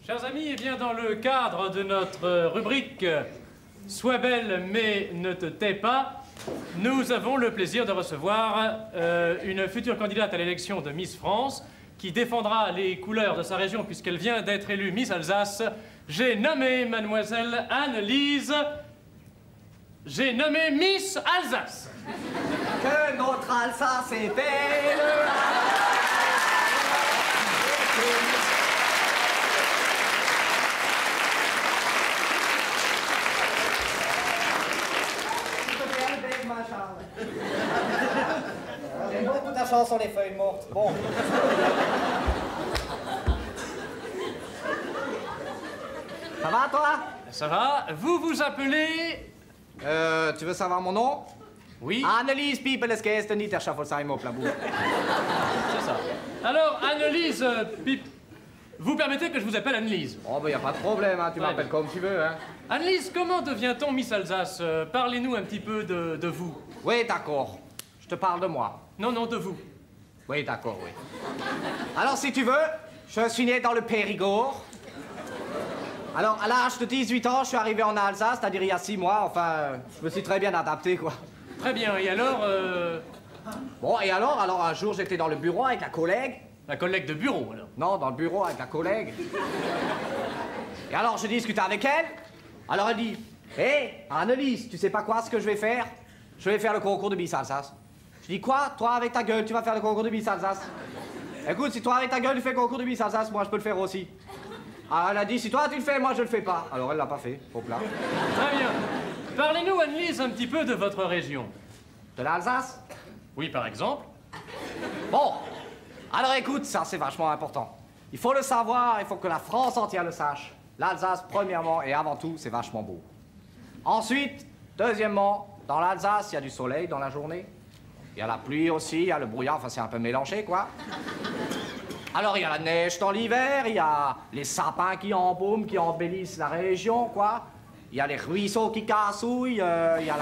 Chers amis, eh bien, dans le cadre de notre rubrique « Sois belle mais ne te tais pas », nous avons le plaisir de recevoir une future candidate à l'élection de Miss France qui défendra les couleurs de sa région puisqu'elle vient d'être élue Miss Alsace. J'ai nommé mademoiselle Anne-Lise. J'ai nommé Miss Alsace. Que notre Alsace est belle. J'aime beaucoup ta chanson, les feuilles mortes. Bon. Ça va, toi? Ça va? Vous vous appelez... Tu veux savoir mon nom? Oui. Anne-Lise Pipeles Gesten niet Schaffelsheim op la boue. C'est ça. Alors, Anne-Lise, vous permettez que je vous appelle Anne-Lise? Oh, ben, y a pas de problème, hein. Tu m'appelles comme tu veux, hein. Anne-Lise, comment devient-on Miss Alsace? Parlez-nous un petit peu de vous. Oui, d'accord. Je te parle de moi. Non, non, de vous. Oui, d'accord, oui. Alors, si tu veux, je suis né dans le Périgord. Alors, à l'âge de 18 ans, je suis arrivé en Alsace, c'est-à-dire il y a 6 mois. Enfin, je me suis très bien adapté, quoi. Très bien, et alors Bon, et alors un jour, j'étais dans le bureau avec la collègue. La collègue de bureau, alors? Non, dans le bureau avec la collègue. Et alors, je discutais avec elle. Alors, elle dit, hé, Anne-Lise, tu sais pas quoi, ce que je vais faire? Je vais faire le concours de Miss Alsace. Je dis, quoi? Toi, avec ta gueule, tu vas faire le concours de Miss Alsace? Écoute, si toi, avec ta gueule, tu fais le concours de Miss Alsace, moi, je peux le faire aussi. Alors, elle a dit, si toi, tu le fais, moi, je le fais pas. Alors, elle l'a pas fait, au plat. Très bien. Parlez-nous, Anne-Lise, un petit peu de votre région. De l'Alsace? Oui, par exemple. Bon. Alors, écoute, ça, c'est vachement important. Il faut le savoir, il faut que la France entière le sache. L'Alsace, premièrement et avant tout, c'est vachement beau. Ensuite, deuxièmement, dans l'Alsace, il y a du soleil dans la journée. Il y a la pluie aussi, il y a le brouillard, enfin, c'est un peu mélangé, quoi. Alors, il y a la neige dans l'hiver, il y a les sapins qui embaument, qui embellissent la région, quoi. Il y a les ruisseaux qui cassouillent, il y a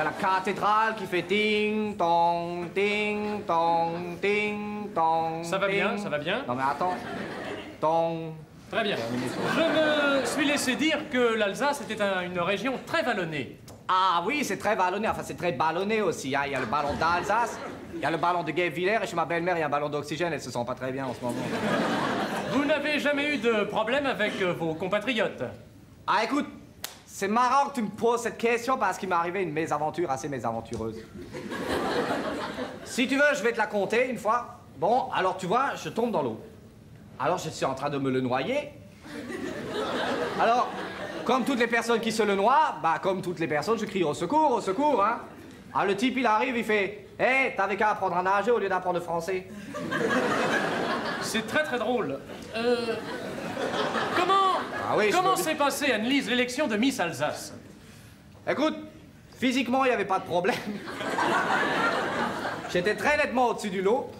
la cathédrale qui fait ting, tong, ting, tong, ting, tong. Ça va bien, ça va bien. Non, mais attends. Tong. Très bien. Je me suis laissé dire que l'Alsace était une région très vallonnée. Ah oui, c'est très vallonné, enfin c'est très ballonné aussi. Hein. Il y a le ballon d'Alsace, il y a le ballon de Guebwiller, et chez ma belle-mère, il y a un ballon d'oxygène, elle se sent pas très bien en ce moment. Vous n'avez jamais eu de problème avec vos compatriotes? Ah écoute, c'est marrant que tu me poses cette question parce qu'il m'est arrivé une mésaventure assez mésaventureuse. Si tu veux, je vais te la conter une fois. Bon, alors tu vois, je tombe dans l'eau. Alors je suis en train de me le noyer. Alors, comme toutes les personnes qui se le noient, bah comme toutes les personnes, je crie au secours, hein. Alors le type, il arrive, il fait « Hé, t'avais qu'à apprendre à nager au lieu d'apprendre le français. » C'est très très drôle. Comment s'est passée, Anne-Lise, l'élection de Miss Alsace? Écoute, physiquement, il n'y avait pas de problème. J'étais très nettement au-dessus du lot.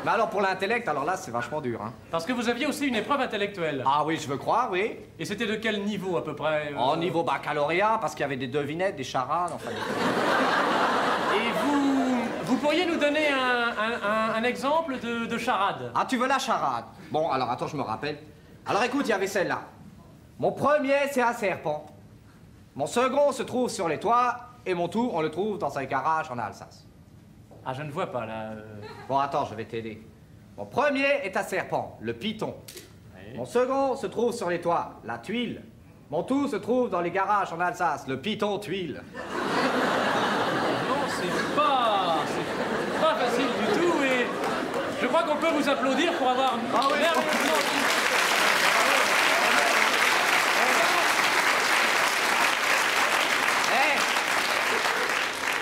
Mais alors pour l'intellect, alors là, c'est vachement dur, hein. Parce que vous aviez aussi une épreuve intellectuelle. Ah oui, je veux croire, oui. Et c'était de quel niveau, à peu près Au niveau baccalauréat, parce qu'il y avait des devinettes, des charades, enfin... Et vous pourriez nous donner un exemple de charade? Ah, tu veux la charade? Bon, alors attends, je me rappelle. Alors écoute, il y avait celle-là. Mon premier, c'est un serpent. Mon second se trouve sur les toits, et mon tout, on le trouve dans un garage en Alsace. Ah, je ne vois pas, là... Bon, attends, je vais t'aider. Mon premier est un serpent, le python. Oui. Mon second se trouve sur les toits, la tuile. Mon tout se trouve dans les garages en Alsace, le python tuile. Non, c'est pas facile du tout, et je crois qu'on peut vous applaudir pour avoir... Ah oui.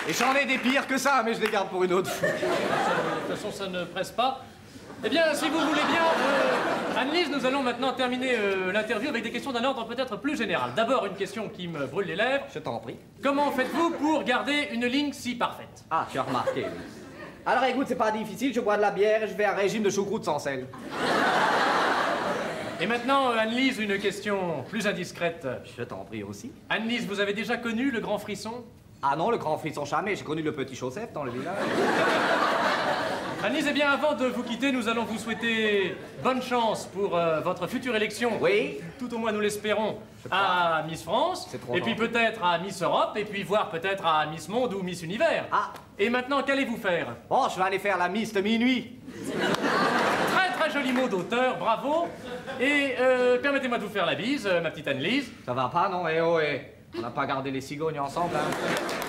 Et j'en ai des pires que ça, mais je les garde pour une autre fois. De toute façon, ça ne presse pas. Eh bien, si vous voulez bien, Anne-Lise, nous allons maintenant terminer l'interview avec des questions d'un ordre peut-être plus général. D'abord, une question qui me brûle les lèvres. Je t'en prie. Comment faites-vous pour garder une ligne si parfaite? Ah, tu as remarqué. Alors écoute, c'est pas difficile, je bois de la bière et je fais un régime de choucroute sans sel. Et maintenant, Anne-Lise, une question plus indiscrète. Je t'en prie aussi. Anne-Lise, vous avez déjà connu le grand frisson? Ah non, le grand frisson jamais, j'ai connu le petit Chaussette dans le village. Annelise, eh bien, avant de vous quitter, nous allons vous souhaiter bonne chance pour votre future élection. Oui. Tout au moins, nous l'espérons, à Miss France. Et puis peut-être à Miss Europe, et puis voire peut-être à Miss Monde ou Miss Univers. Ah. Et maintenant, qu'allez-vous faire? Bon, je vais aller faire la Miss de minuit. Très très joli mot d'auteur, bravo. Et permettez-moi de vous faire la bise, ma petite Annelise. Ça va pas, non? Eh oh, eh. On n'a pas gardé les cigognes ensemble, hein?